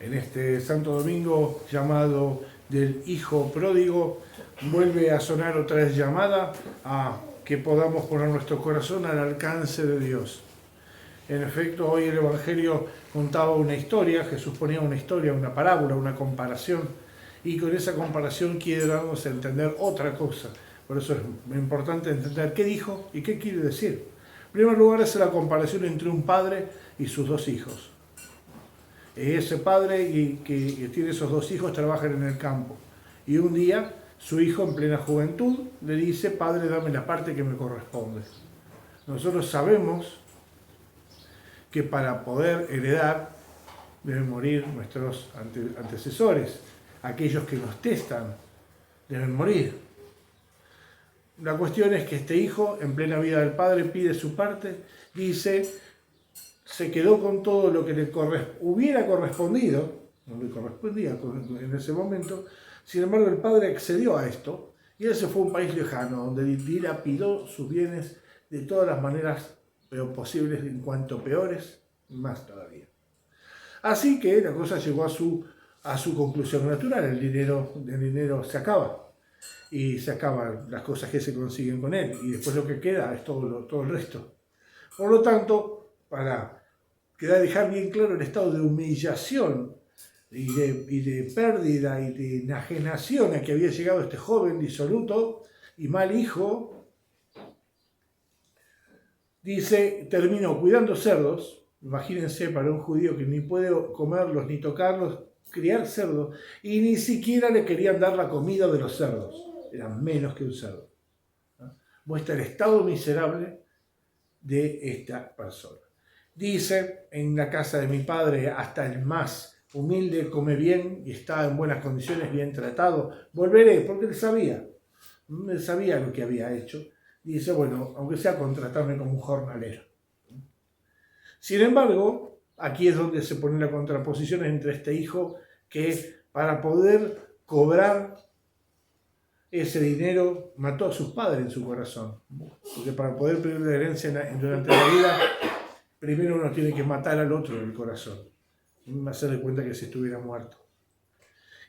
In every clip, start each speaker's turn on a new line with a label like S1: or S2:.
S1: En este Santo Domingo llamado del Hijo Pródigo, vuelve a sonar otra vez llamada a que podamos poner nuestro corazón al alcance de Dios. En efecto, hoy el Evangelio contaba una historia, Jesús ponía una historia, una parábola, una comparación, y con esa comparación quiere darnos a entender otra cosa. Por eso es importante entender qué dijo y qué quiere decir. En primer lugar, es la comparación entre un padre y sus dos hijos. Ese padre que tiene esos dos hijos trabajan en el campo. Y un día su hijo en plena juventud le dice: padre, dame la parte que me corresponde. Nosotros sabemos que para poder heredar deben morir nuestros antecesores, aquellos que nos testan deben morir. La cuestión es que este hijo, en plena vida del padre, pide su parte, dice, se quedó con todo lo que le hubiera correspondido, no le correspondía en ese momento. Sin embargo, el padre accedió a esto y él se fue a un país lejano donde dilapidó sus bienes de todas las maneras posibles, en cuanto peores, más todavía. Así que la cosa llegó a su conclusión natural. El dinero se acaba y se acaban las cosas que se consiguen con él, y después lo que queda es todo el resto. Por lo tanto, para dejar bien claro el estado de humillación y de pérdida y de enajenación a que había llegado este joven disoluto y mal hijo, dice, terminó cuidando cerdos. Imagínense, para un judío que ni puede comerlos ni tocarlos, criar cerdos, y ni siquiera le querían dar la comida de los cerdos, eran menos que un cerdo. Muestra el estado miserable de esta persona. Dice, en la casa de mi padre hasta el más humilde come bien y está en buenas condiciones, bien tratado. Volveré, porque él sabía lo que había hecho. Dice, bueno, aunque sea contratarme como un jornalero. Sin embargo, aquí es donde se pone la contraposición entre este hijo que, para poder cobrar ese dinero, mató a sus padres en su corazón. Porque para poder pedir la herencia durante la vida, primero uno tiene que matar al otro en el corazón, hacerle cuenta que se estuviera muerto.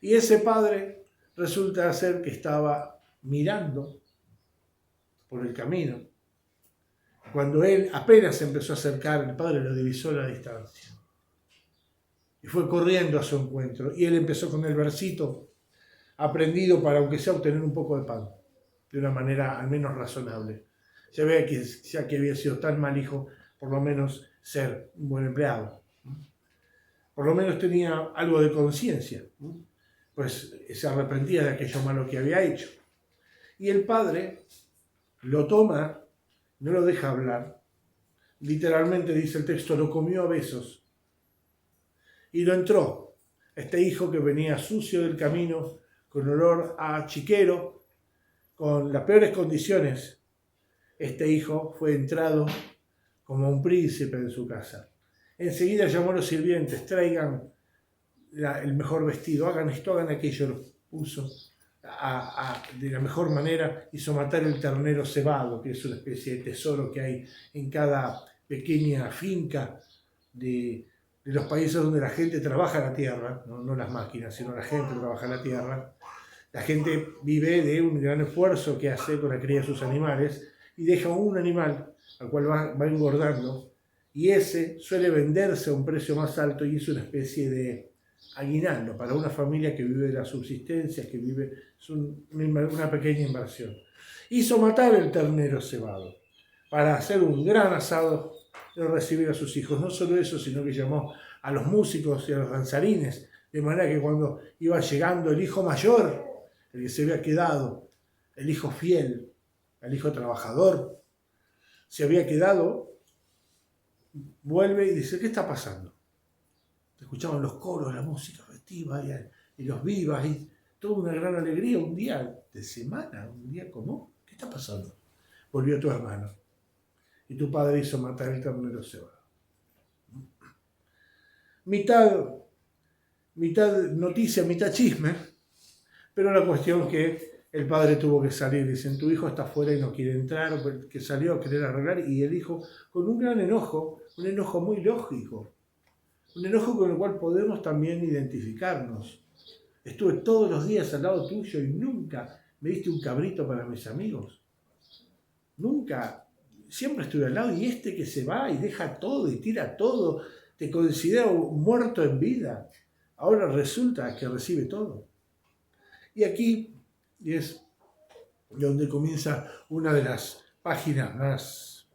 S1: Y ese padre resulta ser que estaba mirando por el camino. Cuando él apenas se empezó a acercar, el padre lo divisó a la distancia. Y fue corriendo a su encuentro. Y él empezó con el versito aprendido para, aunque sea, obtener un poco de pan, de una manera al menos razonable. Ya que había sido tan mal hijo, por lo menos ser un buen empleado. Por lo menos tenía algo de conciencia, pues se arrepentía de aquello malo que había hecho. Y el padre lo toma, no lo deja hablar. Literalmente dice el texto, lo comió a besos. Y lo entró. Este hijo que venía sucio del camino, con olor a chiquero, con las peores condiciones, este hijo fue entrado como un príncipe en su casa. Enseguida llamó a los sirvientes, traigan el mejor vestido, hagan esto, hagan aquello, lo puso de la mejor manera, hizo matar el ternero cebado, que es una especie de tesoro que hay en cada pequeña finca de los países donde la gente trabaja la tierra, no las máquinas, sino la gente trabaja la tierra. La gente vive de un gran esfuerzo que hace con la cría de sus animales y deja un animal al cual va engordando, y ese suele venderse a un precio más alto y es una especie de aguinaldo para una familia que vive de la subsistencia, es una pequeña inversión. Hizo matar el ternero cebado para hacer un gran asado y recibir a sus hijos. No solo eso, sino que llamó a los músicos y a los danzarines, de manera que cuando iba llegando el hijo mayor, el que se había quedado, el hijo fiel, el hijo trabajador, se había quedado, vuelve y dice, ¿qué está pasando? Escuchaban los coros, la música festiva y los vivas y toda una gran alegría, un día de semana, un día común. ¿Qué está pasando? Volvió tu hermano y tu padre hizo matar el ternero cebado. Mitad noticia, mitad chisme, pero la cuestión que el padre tuvo que salir. Dicen, tu hijo está afuera y no quiere entrar, que salió a querer arreglar, y el hijo, con un gran enojo, un enojo muy lógico, Un enojo con el cual podemos también identificarnos. Estuve todos los días al lado tuyo y nunca me diste un cabrito para mis amigos. Nunca. Siempre estuve al lado, y este que se va y deja todo y tira todo, te considero muerto en vida. Ahora resulta que recibe todo. Y aquí es donde comienza una de las páginas más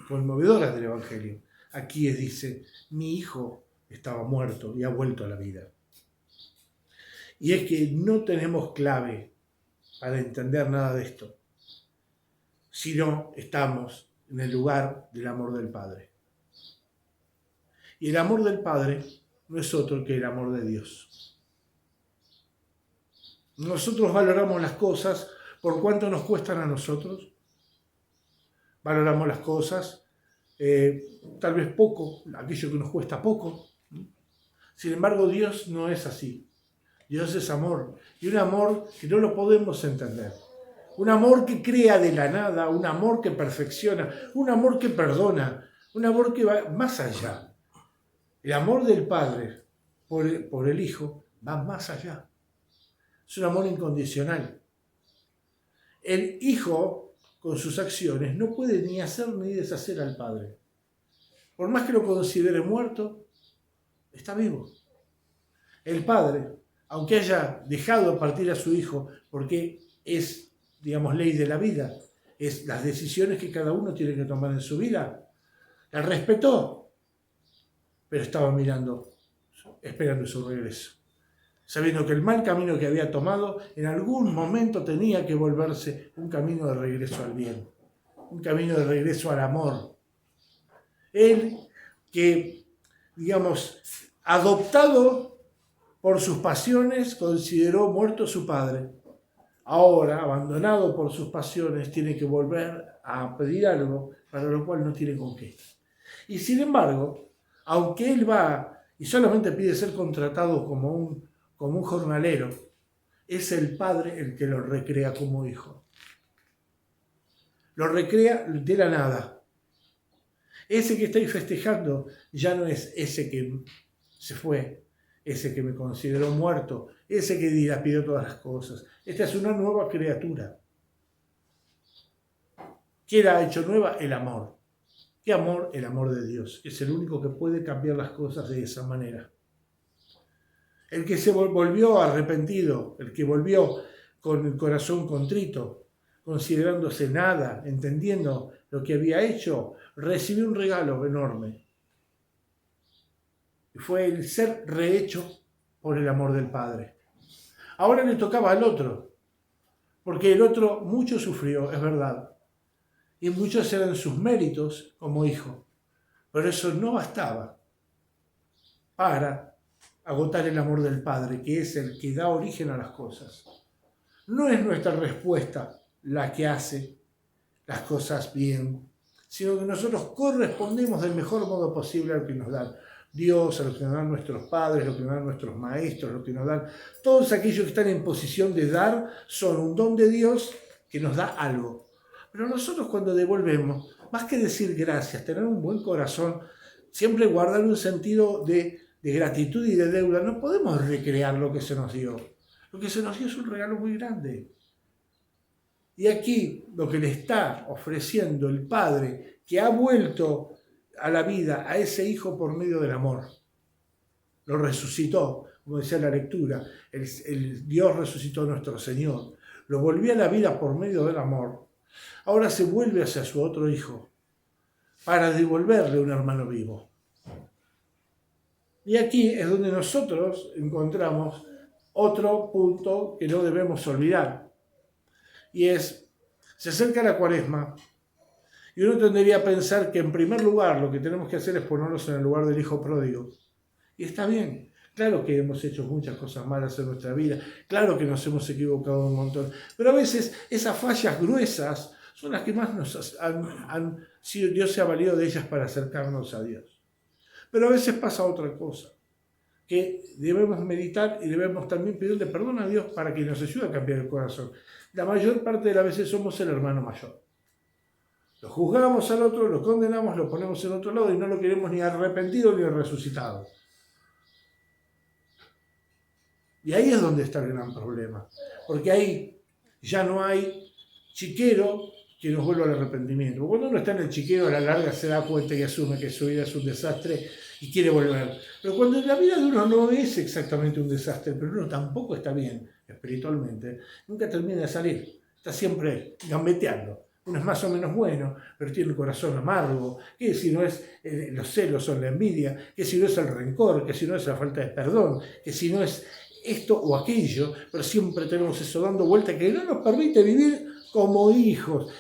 S1: conmovedoras del Evangelio. Aquí dice, mi hijo estaba muerto y ha vuelto a la vida. Y es que no tenemos clave para entender nada de esto, si no estamos en el lugar del amor del Padre. Y el amor del Padre no es otro que el amor de Dios. Nosotros valoramos las cosas por cuánto nos cuestan a nosotros. Valoramos las cosas tal vez poco, aquello que nos cuesta poco. Sin embargo, Dios no es así. Dios es amor, y un amor que no lo podemos entender. Un amor que crea de la nada, un amor que perfecciona, un amor que perdona, un amor que va más allá. El amor del Padre por el Hijo va más allá. Es un amor incondicional. El Hijo, con sus acciones, no puede ni hacer ni deshacer al Padre. Por más que lo considere muerto, está vivo. El Padre, aunque haya dejado partir a su Hijo, porque es, digamos, ley de la vida, es las decisiones que cada uno tiene que tomar en su vida, la respetó, pero estaba mirando, esperando su regreso, sabiendo que el mal camino que había tomado en algún momento tenía que volverse un camino de regreso al bien, un camino de regreso al amor. Él que, digamos, adoptado por sus pasiones, consideró muerto a su padre. Ahora, abandonado por sus pasiones, tiene que volver a pedir algo para lo cual no tiene con qué. Y sin embargo, aunque él va y solamente pide ser contratado como un jornalero, es el Padre el que lo recrea como hijo. Lo recrea de la nada. Ese que estáis festejando ya no es ese que se fue, ese que me consideró muerto, ese que dilapidó todas las cosas. Esta es una nueva criatura. ¿Qué la ha hecho nueva? El amor. ¿Qué amor? El amor de Dios. Es el único que puede cambiar las cosas de esa manera. El que se volvió arrepentido, el que volvió con el corazón contrito, considerándose nada, entendiendo lo que había hecho, recibió un regalo enorme. Y fue el ser rehecho por el amor del Padre. Ahora le tocaba al otro, porque el otro mucho sufrió, es verdad, y muchos eran sus méritos como hijo, pero eso no bastaba para agotar el amor del Padre, que es el que da origen a las cosas. No es nuestra respuesta la que hace las cosas bien, sino que nosotros correspondemos del mejor modo posible al que nos dan Dios, a lo que nos dan nuestros padres, lo que nos dan nuestros maestros, lo que nos dan todos aquellos que están en posición de dar, son un don de Dios que nos da algo. Pero nosotros cuando devolvemos, más que decir gracias, tener un buen corazón, siempre guardar un sentido de gratitud y de deuda, no podemos recrear lo que se nos dio. Lo que se nos dio es un regalo muy grande. Y aquí lo que le está ofreciendo el Padre, que ha vuelto a la vida a ese Hijo por medio del amor. Lo resucitó, como decía la lectura, el Dios resucitó a nuestro Señor. Lo volvió a la vida por medio del amor. Ahora se vuelve hacia su otro Hijo para devolverle un hermano vivo. Y aquí es donde nosotros encontramos otro punto que no debemos olvidar. Y es, se acerca la Cuaresma y uno tendría a pensar que en primer lugar lo que tenemos que hacer es ponernos en el lugar del hijo pródigo. Y está bien, claro que hemos hecho muchas cosas malas en nuestra vida, claro que nos hemos equivocado un montón, pero a veces esas fallas gruesas son las que más nos han sido, Dios se ha valido de ellas para acercarnos a Dios. Pero a veces pasa otra cosa, que debemos meditar y debemos también pedirle perdón a Dios para que nos ayude a cambiar el corazón. La mayor parte de las veces somos el hermano mayor. Lo juzgamos al otro, lo condenamos, lo ponemos en otro lado y no lo queremos ni arrepentido ni resucitado. Y ahí es donde está el gran problema, porque ahí ya no hay chiquero que nos vuelva al arrepentimiento. Porque cuando uno está en el chiquero, a la larga se da cuenta y asume que su vida es un desastre y quiere volver. Pero cuando la vida de uno no es exactamente un desastre, pero uno tampoco está bien espiritualmente, nunca termina de salir. Está siempre gambeteando. Uno es más o menos bueno, pero tiene el corazón amargo, que si no es los celos o la envidia, que si no es el rencor, que si no es la falta de perdón, que si no es esto o aquello, pero siempre tenemos eso dando vuelta que no nos permite vivir como hijos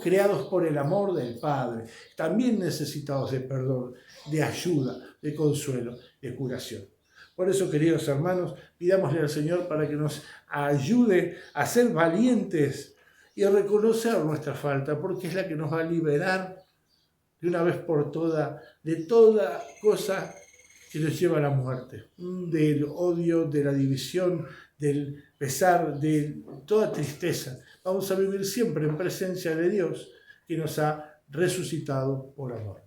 S1: creados por el amor del Padre, también necesitados de perdón, de ayuda, de consuelo, de curación. Por eso, queridos hermanos, pidámosle al Señor para que nos ayude a ser valientes y a reconocer nuestra falta, porque es la que nos va a liberar de una vez por todas de toda cosa que nos lleva a la muerte, del odio, de la división, del pesar, de toda tristeza. Vamos a vivir siempre en presencia de Dios que nos ha resucitado por amor.